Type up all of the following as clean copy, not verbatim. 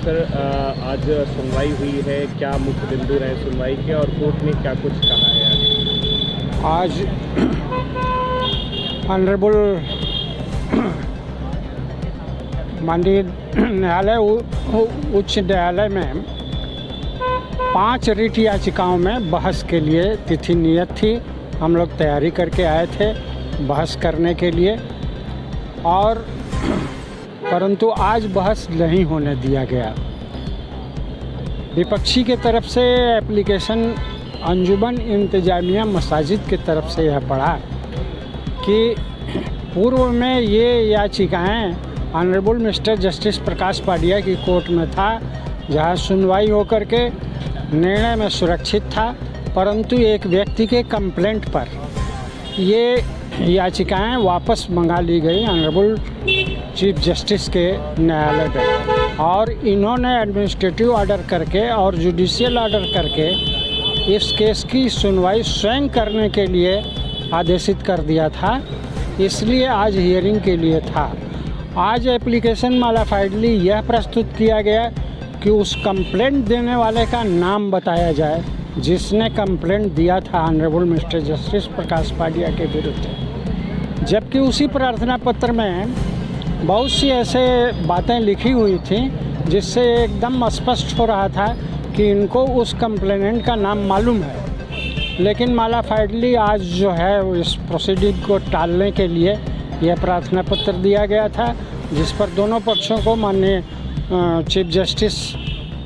Sir, आज सुनवाई हुई है, क्या मुख्य बिंदु रहे सुनवाई के और कोर्ट ने क्या कुछ कहा है आज? ऑनरेबल माननीय न्यायालय उच्च न्यायालय में 5 रिट याचिकाओं में बहस के लिए तिथि नियत थी। हम लोग तैयारी करके आए थे बहस करने के लिए, और परंतु आज बहस नहीं होने दिया गया। विपक्षी के तरफ से एप्लीकेशन अंजुमन इंतजामिया मसाजिद की तरफ से यह पड़ा कि पूर्व में ये याचिकाएं ऑनरेबल मिस्टर जस्टिस प्रकाश पाडिया की कोर्ट में था, जहां सुनवाई होकर के निर्णय में सुरक्षित था, परंतु एक व्यक्ति के कंप्लेंट पर ये याचिकाएं वापस मंगा ली गई ऑनरेबल चीफ जस्टिस के न्यायालय पे, और इन्होंने एडमिनिस्ट्रेटिव ऑर्डर करके और जुडिशियल ऑर्डर करके इस केस की सुनवाई स्वयं करने के लिए आदेशित कर दिया था। इसलिए आज हियरिंग के लिए था। आज एप्लीकेशन मॉडिफाइडली यह प्रस्तुत किया गया कि उस कंप्लेंट देने वाले का नाम बताया जाए जिसने कंप्लेंट दिया था ऑनरेबल मिस्टर जस्टिस प्रकाश पाडिया के विरुद्ध। जबकि उसी प्रार्थना पत्र में बहुत सी ऐसे बातें लिखी हुई थी जिससे एकदम स्पष्ट हो रहा था कि इनको उस कंप्लेनेंट का नाम मालूम है। लेकिन मॉडिफाइडली आज जो है इस प्रोसीडिंग को टालने के लिए यह प्रार्थना पत्र दिया गया था, जिस पर दोनों पक्षों को माननीय चीफ जस्टिस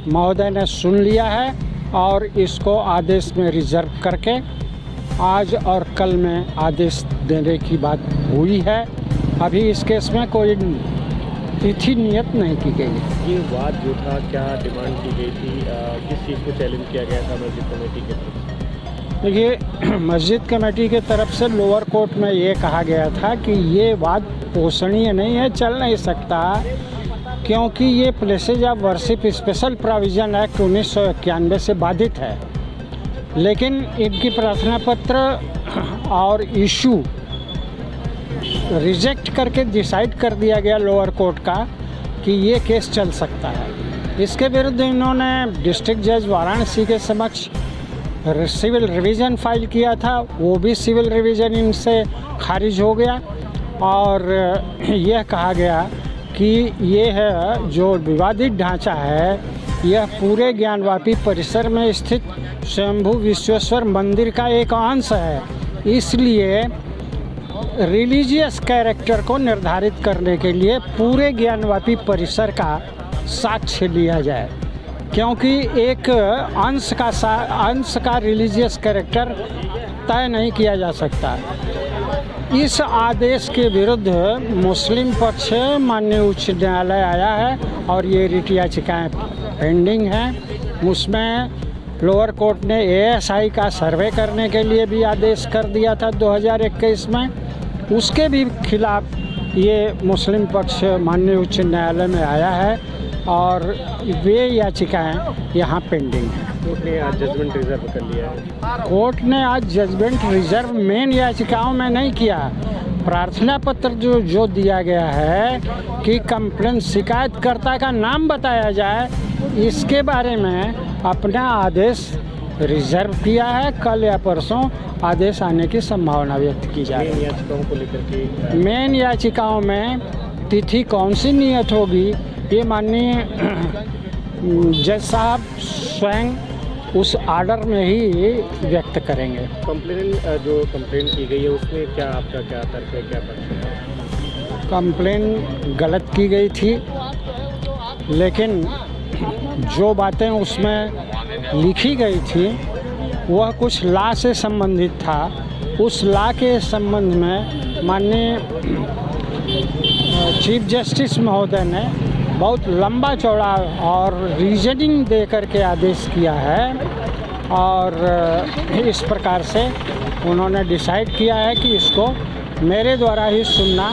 महोदय ने सुन लिया है और इसको आदेश में रिजर्व करके आज और कल में आदेश देने की बात हुई है। अभी इस केस में कोई तिथि नियत नहीं की गई है। ये वाद जो था, क्या डिमांड की गई थी, किस चीज़ को चैलेंज किया गया था मस्जिद कमेटी की तरफ से? देखिए, मस्जिद कमेटी के तरफ से लोअर कोर्ट में ये कहा गया था कि ये वाद पोषणीय नहीं है, चल नहीं सकता, क्योंकि ये places of worship special provision act 1991 से बाधित है। लेकिन इनकी प्रार्थना पत्र और इशू रिजेक्ट करके डिसाइड कर दिया गया लोअर कोर्ट का कि ये केस चल सकता है। इसके विरुद्ध इन्होंने डिस्ट्रिक्ट जज वाराणसी के समक्ष सिविल रिवीजन फाइल किया था, वो भी सिविल रिवीजन इनसे खारिज हो गया, और यह कहा गया कि ये है जो विवादित ढांचा है यह पूरे ज्ञानवापी परिसर में स्थित स्वयंभू विश्वेश्वर मंदिर का एक अंश है, इसलिए रिलीजियस कैरेक्टर को निर्धारित करने के लिए पूरे ज्ञानवापी परिसर का साक्ष्य लिया जाए, क्योंकि एक अंश का रिलीजियस कैरेक्टर तय नहीं किया जा सकता। इस आदेश के विरुद्ध मुस्लिम पक्ष माननीय उच्च न्यायालय आया है और ये रिट याचिकाएँ पेंडिंग हैं। उसमें लोअर कोर्ट ने ASI का सर्वे करने के लिए भी आदेश कर दिया था 2021 में, उसके भी खिलाफ ये मुस्लिम पक्ष माननीय उच्च न्यायालय में आया है और वे याचिकाएं यहाँ पेंडिंग हैं। कोर्ट ने आज जजमेंट रिजर्व कर लिया है। कोर्ट ने आज जजमेंट रिजर्व मेन याचिकाओं में नहीं किया। प्रार्थना पत्र जो दिया गया है कि कंप्लेंट शिकायतकर्ता का नाम बताया जाए, इसके बारे में अपना आदेश रिजर्व किया है। कल या परसों आदेश आने की संभावना व्यक्त की जा रही है। याचिकाओं को लेकर के मेन याचिकाओं में तिथि कौन सी नियत होगी, ये माननीय जज साहब स्वयं उस ऑर्डर में ही व्यक्त करेंगे। कंप्लेंट की गई है उसमें क्या आपका क्या तर्क है, क्या पक्ष है? कंप्लेंट गलत की गई थी, लेकिन जो बातें उसमें लिखी गई थी वह कुछ लॉ से संबंधित था। उस लॉ के संबंध में माननीय चीफ जस्टिस महोदय ने बहुत लंबा चौड़ा और रीजनिंग दे करके आदेश किया है, और इस प्रकार से उन्होंने डिसाइड किया है कि इसको मेरे द्वारा ही सुनना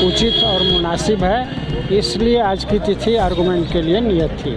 उचित और मुनासिब है, इसलिए आज की तिथि आर्गुमेंट के लिए नियत थी।